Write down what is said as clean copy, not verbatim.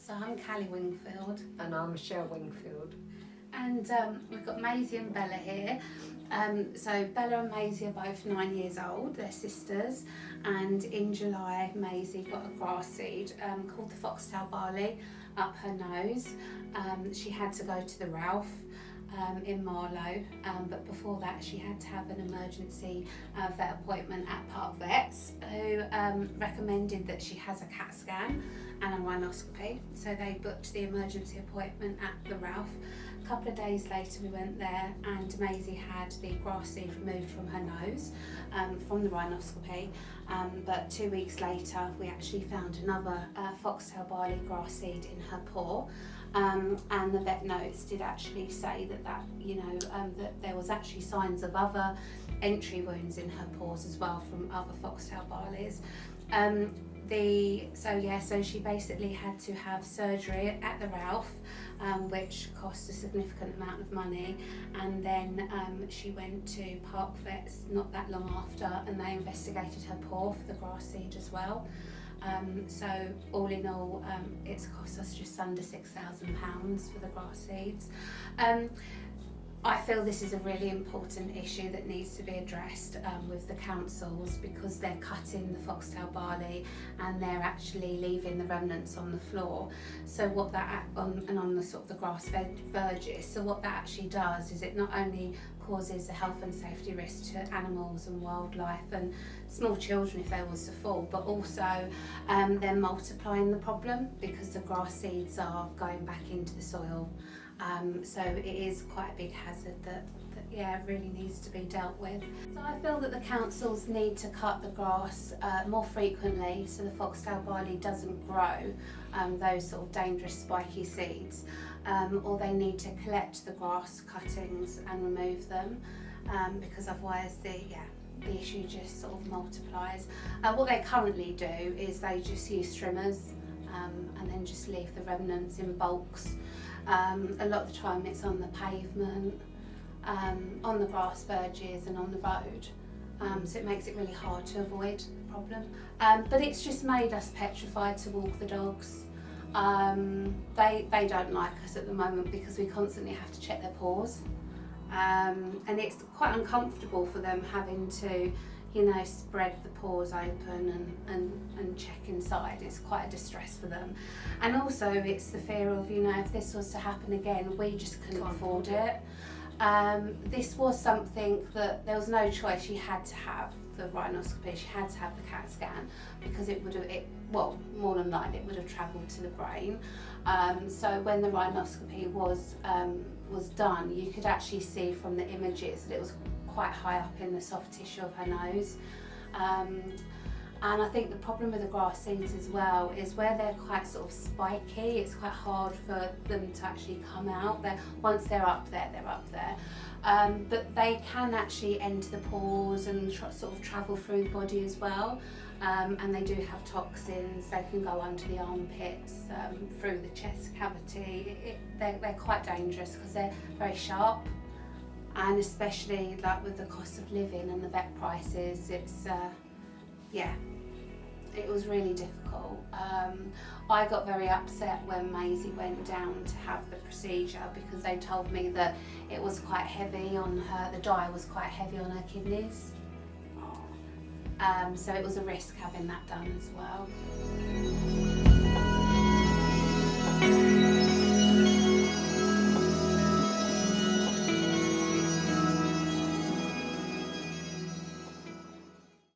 So I'm Michele Wingfield. And I'm Michele Wingfield. And we've got Masie and Bella here. So Bella and Masie are both 9 years old, they're sisters, and in July Masie got a grass seed called the foxtail barley up her nose. She had to go to the Ralph in Marlow, but before that she had to have an emergency vet appointment at Park Vets, who recommended that she has a CAT scan and a rhinoscopy. So they booked the emergency appointment at the Ralph. A couple of days later we went there and Masie had the grass seed removed from her nose from the rhinoscopy, but 2 weeks later we actually found another foxtail barley grass seed in her paw. And the vet notes did actually say that that there was actually signs of other entry wounds in her paws as well from other foxtail barleys. So she basically had to have surgery at the Ralph, which cost a significant amount of money, and then she went to Park Vets not that long after, and they investigated her paw for the grass seed as well. So all in all, it's cost us just under £6,000 for the grass seeds. I feel this is a really important issue that needs to be addressed with the councils, because they're cutting the foxtail barley and they're actually leaving the remnants on the floor. So what that on the sort of the grass verges. So what that actually does is it not only causes a health and safety risk to animals and wildlife and small children if they was to fall, but also they're multiplying the problem because the grass seeds are going back into the soil. So it is quite a big hazard that really needs to be dealt with. So I feel that the councils need to cut the grass more frequently so the foxtail barley doesn't grow those sort of dangerous spiky seeds, or they need to collect the grass cuttings and remove them, because otherwise the issue just sort of multiplies. What they currently do is they just use trimmers and then just leave the remnants in bulks. A lot of the time it's on the pavement, on the grass verges and on the road, so it makes it really hard to avoid the problem. But it's just made us petrified to walk the dogs. They don't like us at the moment because we constantly have to check their paws, and it's quite uncomfortable for them having to spread the paws open and check inside. It's quite a distress for them. And also it's the fear of, if this was to happen again, we just couldn't afford it. This was something that there was no choice. She had to have the rhinoscopy, she had to have the CAT scan, because more than likely it would have travelled to the brain. So when the rhinoscopy was done, you could actually see from the images that it was quite high up in the soft tissue of her nose. And I think the problem with the grass seeds as well is where they're quite sort of spiky, it's quite hard for them to actually come out. Once they're up there, they're up there. But they can actually enter the pores and sort of travel through the body as well. And they do have toxins. They can go under the armpits, through the chest cavity. They're quite dangerous because they're very sharp. And especially with the cost of living and the vet prices, it was really difficult. I got very upset when Masie went down to have the procedure because they told me that it was quite heavy on her, the dye was quite heavy on her kidneys. So it was a risk having that done as well.